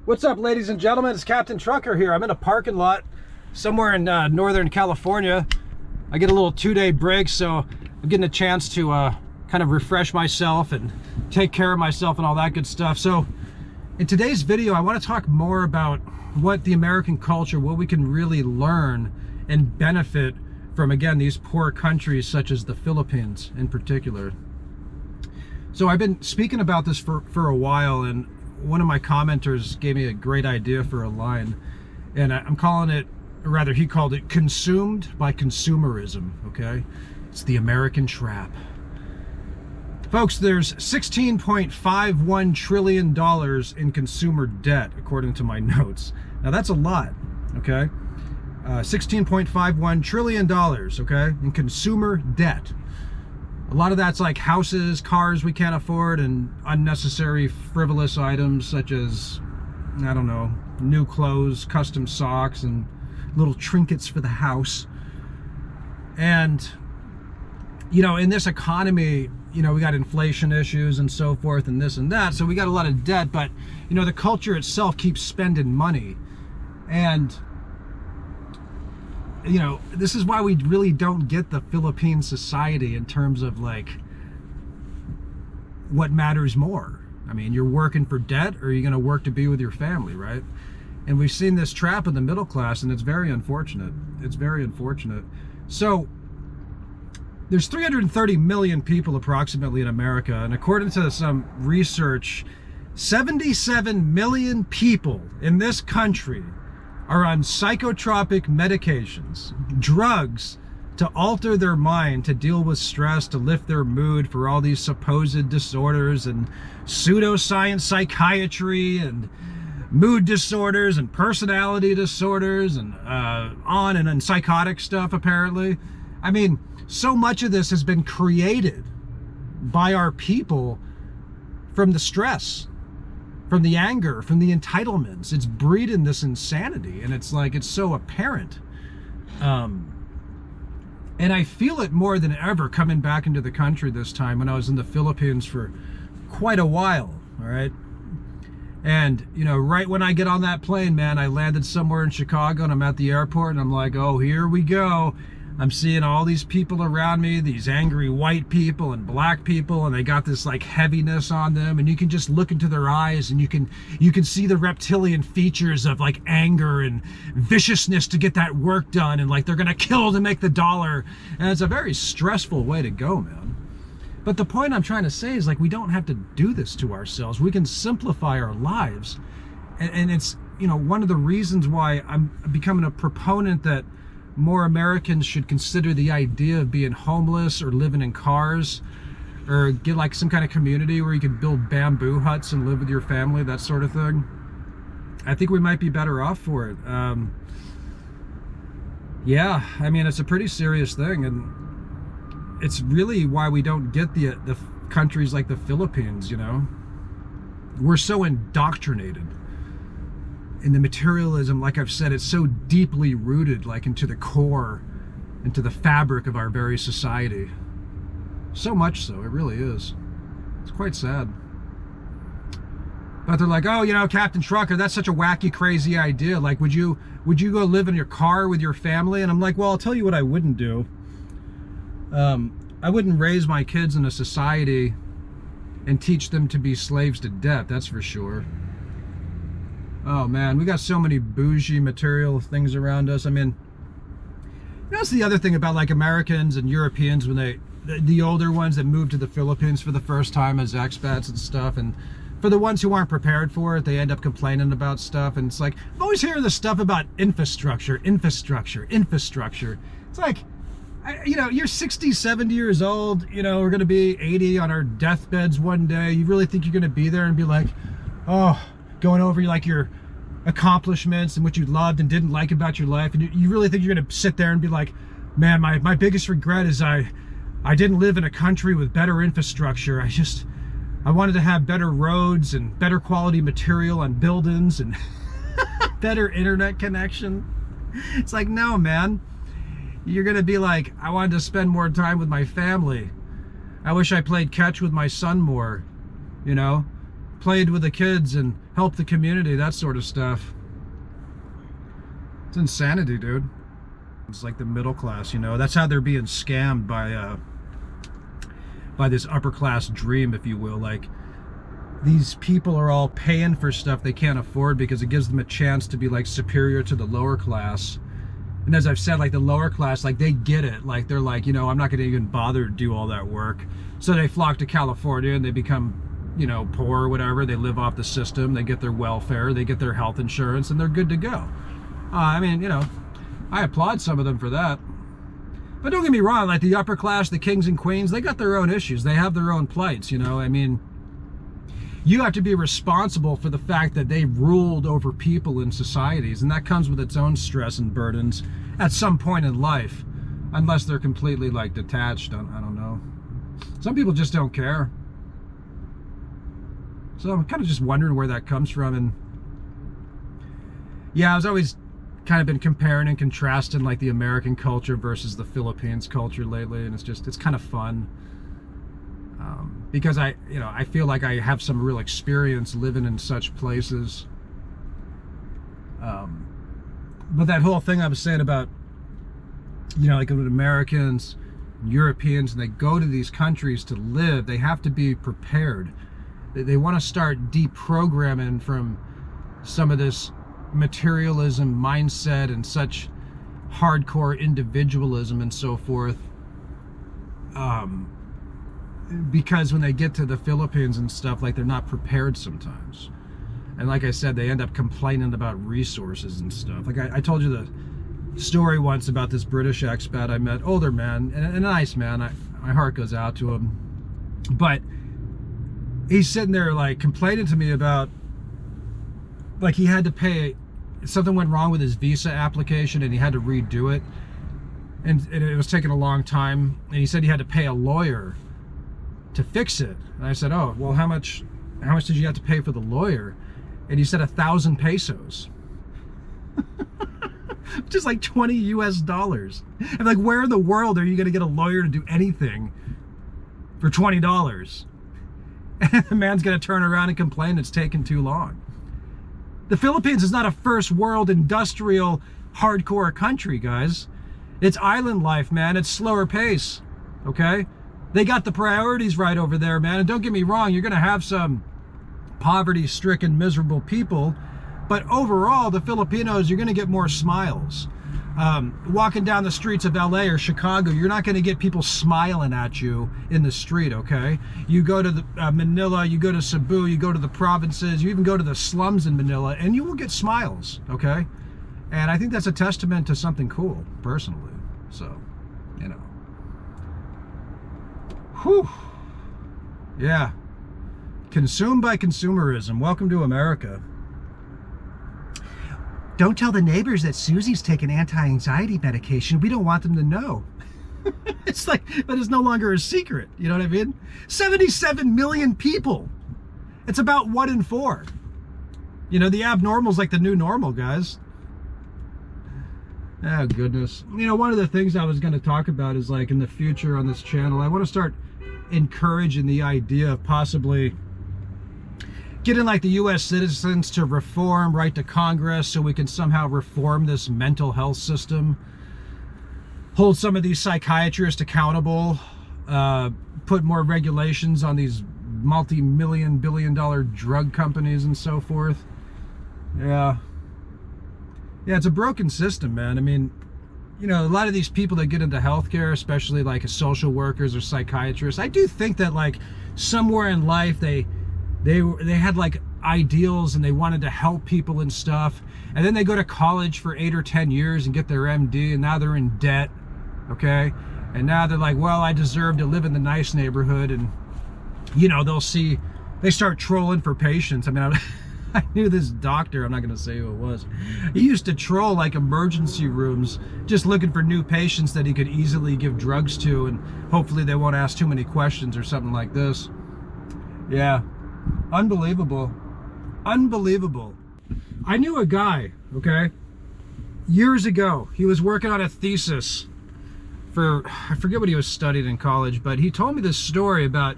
What's up, ladies and gentlemen? It's Captain Trucker here. I'm in a parking lot somewhere in Northern California. I get a little 2-day break, so I'm getting a chance to kind of refresh myself and take care of myself and all that good stuff. So in today's video, I want to talk more about what the American culture, what we can really learn and benefit from, again, these poor countries such as the Philippines in particular. So I've been speaking about this for a while, and one of my commenters gave me a great idea for a line, and I'm calling it, or rather he called it, consumed by consumerism, okay? It's the American trap. Folks, there's $16.51 trillion in consumer debt, according to my notes. Now that's a lot, okay? $16.51 trillion, okay, in consumer debt. A lot of that's like houses, cars we can't afford, and unnecessary frivolous items such as, I don't know, new clothes, custom socks, and little trinkets for the house. And, you know, in this economy, you know, we got inflation issues and so forth and this and that, so we got a lot of debt, but, you know, the culture itself keeps spending money. And, you know, this is why we really don't get the Philippine society in terms of like what matters more. I mean, you're working for debt, or you're going to work to be with your family, right? And we've seen this trap in the middle class, and it's very unfortunate. It's very unfortunate. So there's 330 million people approximately in America, and according to some research, 77 million people in this country are on psychotropic medications, drugs to alter their mind, to deal with stress, to lift their mood for all these supposed disorders and pseudoscience psychiatry and mood disorders and personality disorders and and psychotic stuff, apparently. I mean, so much of this has been created by our people from the stress, from the anger, from the entitlements. It's breeding this insanity, and it's like, it's so apparent. And I feel it more than ever coming back into the country this time, when I was in the Philippines for quite a while, all right? And, you know, right when I get on that plane, man, I landed somewhere in Chicago, and I'm at the airport, and I'm like, oh, here we go. I'm seeing all these people around me, these angry white people and black people, and they got this like heaviness on them, and you can just look into their eyes, and you can see the reptilian features of like anger and viciousness to get that work done, and like they're gonna kill to make the dollar. And it's a very stressful way to go, man. But the point I'm trying to say is, like, we don't have to do this to ourselves. We can simplify our lives. And it's, you know, one of the reasons why I'm becoming a proponent that more Americans should consider the idea of being homeless or living in cars, or get like some kind of community where you can build bamboo huts and live with your family, that sort of thing. I think we might be better off for it. Yeah, I mean, it's a pretty serious thing, and it's really why we don't get the countries like the Philippines, you know? We're so indoctrinated in the materialism. Like I've said, it's so deeply rooted, like into the core, into the fabric of our very society. So much so, it really is. It's quite sad. But they're like, oh, you know, Captain Trucker, that's such a wacky, crazy idea. Like, would you go live in your car with your family? And I'm like, well, I'll tell you what I wouldn't do. I wouldn't raise my kids in a society and teach them to be slaves to debt, that's for sure. Oh man, we got so many bougie material things around us. I mean, that's the other thing about like Americans and Europeans, when the older ones that move to the Philippines for the first time as expats and stuff, and for the ones who aren't prepared for it, they end up complaining about stuff. And it's like, I'm always hearing this stuff about infrastructure. It's like, you know, you're 60, 70 years old, you know, we're gonna be 80 on our deathbeds one day. You really think you're gonna be there and be like, oh, going over like your accomplishments and what you loved and didn't like about your life, and you really think you're gonna sit there and be like, man, my biggest regret is I didn't live in a country with better infrastructure. I wanted to have better roads and better quality material on buildings and better internet connection. It's like, no, man. You're gonna be like, I wanted to spend more time with my family. I wish I played catch with my son more, you know? played with the kids and helped the community, that sort of stuff. It's insanity, dude. It's like the middle class, you know. That's how they're being scammed by this upper class dream, if you will. Like, these people are all paying for stuff they can't afford because it gives them a chance to be like superior to the lower class. And as I've said, like the lower class, like they get it. Like they're like, you know, I'm not going to even bother to do all that work. So they flock to California and they become, you know, poor or whatever. They live off the system. They get their welfare. They get their health insurance, and they're good to go. I mean, you know, I applaud some of them for that. But don't get me wrong, like the upper class, the kings and queens, they got their own issues. They have their own plights, you know. I mean, you have to be responsible for the fact that they ruled over people in societies, and that comes with its own stress and burdens at some point in life, unless they're completely like detached. I don't know. Some people just don't care. So I'm kind of just wondering where that comes from. And yeah, I was always kind of been comparing and contrasting like the American culture versus the Philippines culture lately, and it's kind of fun. Because I feel like I have some real experience living in such places. But that whole thing I was saying about, you know, like with Americans, Europeans, and they go to these countries to live, they have to be prepared. They want to start deprogramming from some of this materialism mindset and such hardcore individualism and so forth. Because when they get to the Philippines and stuff, like they're not prepared sometimes. And like I said, they end up complaining about resources and stuff. Like I told you the story once about this British expat I met, older man, and a nice man. My heart goes out to him. But he's sitting there like complaining to me about, like he had to pay, something went wrong with his visa application and he had to redo it. And it was taking a long time. And he said he had to pay a lawyer to fix it. And I said, oh, well, how much did you have to pay for the lawyer? And he said 1,000 pesos. Just like 20 US dollars. I'm like, where in the world are you going to get a lawyer to do anything for $20? And the man's going to turn around and complain it's taking too long. The Philippines is not a first world industrial hardcore country, guys. It's island life, man. It's slower pace, okay? They got the priorities right over there, man. And don't get me wrong, you're going to have some poverty-stricken, miserable people. But overall, the Filipinos, you're going to get more smiles. Walking down the streets of LA or Chicago, you're not going to get people smiling at you in the street, okay? You go to the, Manila, you go to Cebu, you go to the provinces, you even go to the slums in Manila, and you will get smiles, okay? And I think that's a testament to something cool, personally. So, you know. Whew. Yeah. Consumed by consumerism. Welcome to America. Don't tell the neighbors that Susie's taking anti-anxiety medication. We don't want them to know. It's like, but it's no longer a secret. You know what I mean? 77 million people. It's about 1 in 4. You know, the abnormal's like the new normal, guys. Oh, goodness. You know, one of the things I was going to talk about is like in the future on this channel, I want to start encouraging the idea of possibly getting like the U.S. citizens to reform, write to Congress so we can somehow reform this mental health system, hold some of these psychiatrists accountable, put more regulations on these multi-million, billion-dollar drug companies and so forth. Yeah, it's a broken system, man. I mean, you know, a lot of these people that get into healthcare, especially like social workers or psychiatrists, I do think that like somewhere in life they had like ideals and they wanted to help people and stuff, and then they go to college for 8 or 10 years and get their MD, and now they're in debt, okay? And now they're like, well, I deserve to live in the nice neighborhood. And you know, they start trolling for patients. I mean, I knew this doctor, I'm not going to say who it was. He used to troll like emergency rooms, just looking for new patients that he could easily give drugs to, and hopefully they won't ask too many questions or something like this. Yeah, unbelievable. Unbelievable. I knew a guy, okay, years ago. He was working on a thesis for, I forget what he was studying in college, but he told me this story about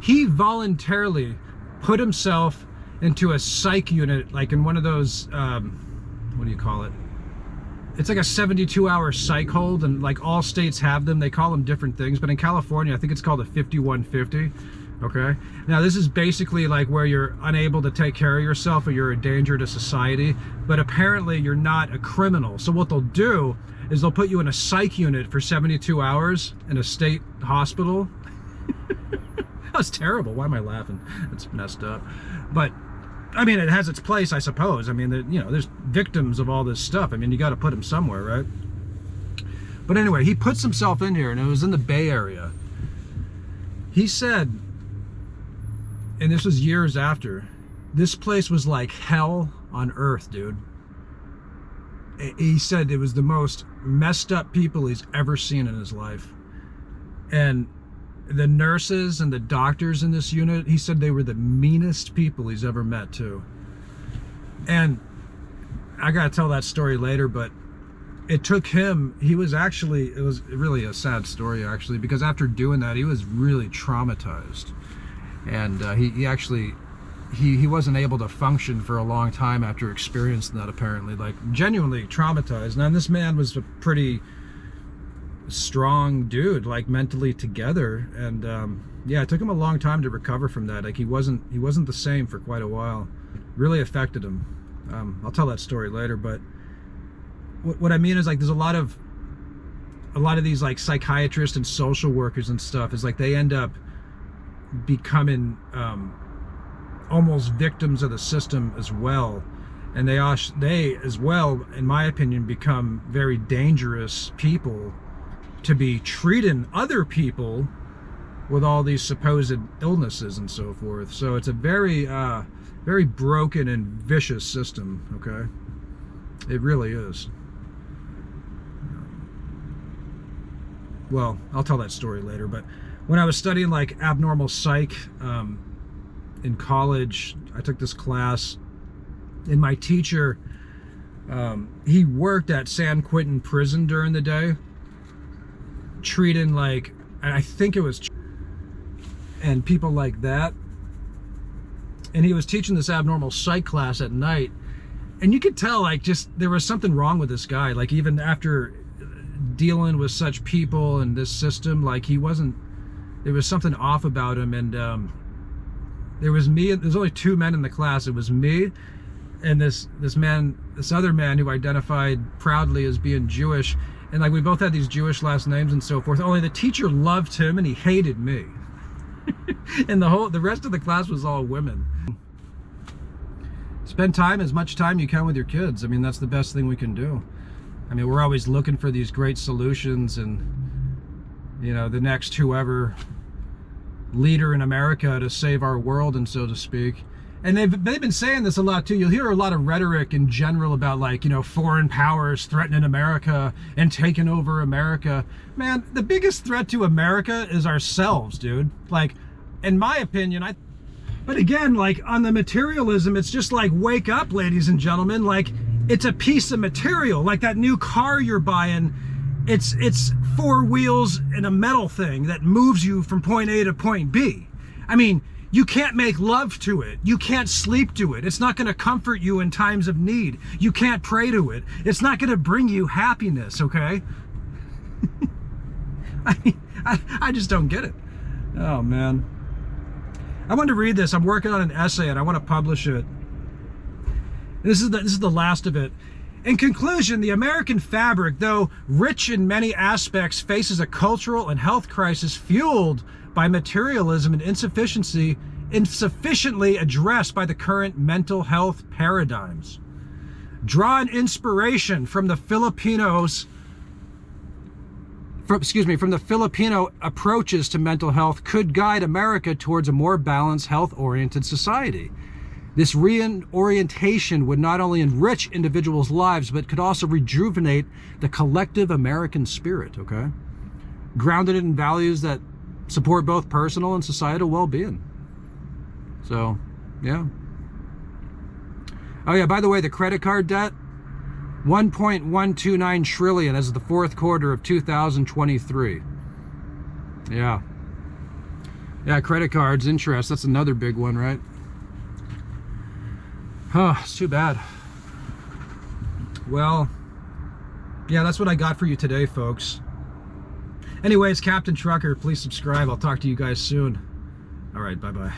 he voluntarily put himself into a psych unit, like in one of those, what do you call it? It's like a 72-hour psych hold, and like all states have them. They call them different things, but in California, I think it's called a 5150. Okay. Now this is basically like where you're unable to take care of yourself or you're a danger to society, but apparently you're not a criminal. So what they'll do is they'll put you in a psych unit for 72 hours in a state hospital. That's terrible. Why am I laughing? It's messed up. But I mean, it has its place, I suppose. I mean, you know, there's victims of all this stuff. I mean, you got to put them somewhere, right? But anyway, he puts himself in here, and it was in the Bay Area. He said, and this was years after, this place was like hell on earth, dude. He said it was the most messed up people he's ever seen in his life. And the nurses and the doctors in this unit, he said they were the meanest people he's ever met too. And I gotta tell that story later, but it took him, it was really a sad story actually, because after doing that, he was really traumatized. And he wasn't able to function for a long time after experiencing that, apparently, like genuinely traumatized. Now this man was a pretty strong dude, like mentally together, and yeah, it took him a long time to recover from that. Like he wasn't the same for quite a while. Really affected him. I'll tell that story later, but what I mean is, like, there's a lot of these like psychiatrists and social workers and stuff, is like they end up becoming almost victims of the system as well, and they as well, in my opinion, become very dangerous people to be treating other people with all these supposed illnesses and so forth. So it's a very very broken and vicious system. Okay, it really is. Well, I'll tell that story later, but when I was studying like abnormal psych in college, I took this class, and my teacher, he worked at San Quentin prison during the day, treating like, and I think it was, and people like that, and he was teaching this abnormal psych class at night, and you could tell, like, just there was something wrong with this guy. Like, even after dealing with such people and this system, like, there was something off about him. And there was me, there's only two men in the class. It was me and this other man who identified proudly as being Jewish, and like we both had these Jewish last names and so forth. Only the teacher loved him and he hated me. And the rest of the class was all women. Spend as much time you can with your kids. I mean, that's the best thing we can do. I mean, we're always looking for these great solutions, and you know, the next whoever leader in America to save our world, and so to speak. And they've been saying this a lot too. You'll hear a lot of rhetoric in general about, like, you know, foreign powers threatening America and taking over America. Man, the biggest threat to America is ourselves, dude. Like, in my opinion, but again, like, on the materialism, it's just like, wake up, ladies and gentlemen. Like, it's a piece of material. Like that new car you're buying, it's four wheels and a metal thing that moves you from point A to point B. I mean, you can't make love to it. You can't sleep to it. It's not going to comfort you in times of need. You can't pray to it. It's not going to bring you happiness, okay? I just don't get it. Oh, man. I wanted to read this. I'm working on an essay and I want to publish it. This is the last of it. In conclusion, the American fabric, though rich in many aspects, faces a cultural and health crisis fueled by materialism and insufficiently addressed by the current mental health paradigms. Draw an inspiration from the Filipinos, from the Filipino approaches to mental health could guide America towards a more balanced, health-oriented society. This reorientation would not only enrich individuals' lives, but could also rejuvenate the collective American spirit, okay? Grounded in values that support both personal and societal well-being. So, yeah. Oh yeah, by the way, the credit card debt, 1.129 trillion as of the fourth quarter of 2023. Yeah. Yeah, credit cards, interest, that's another big one, right? Huh, it's too bad. Well, yeah, that's what I got for you today, folks. Anyways, Captain Trucker, please subscribe. I'll talk to you guys soon. All right, bye-bye.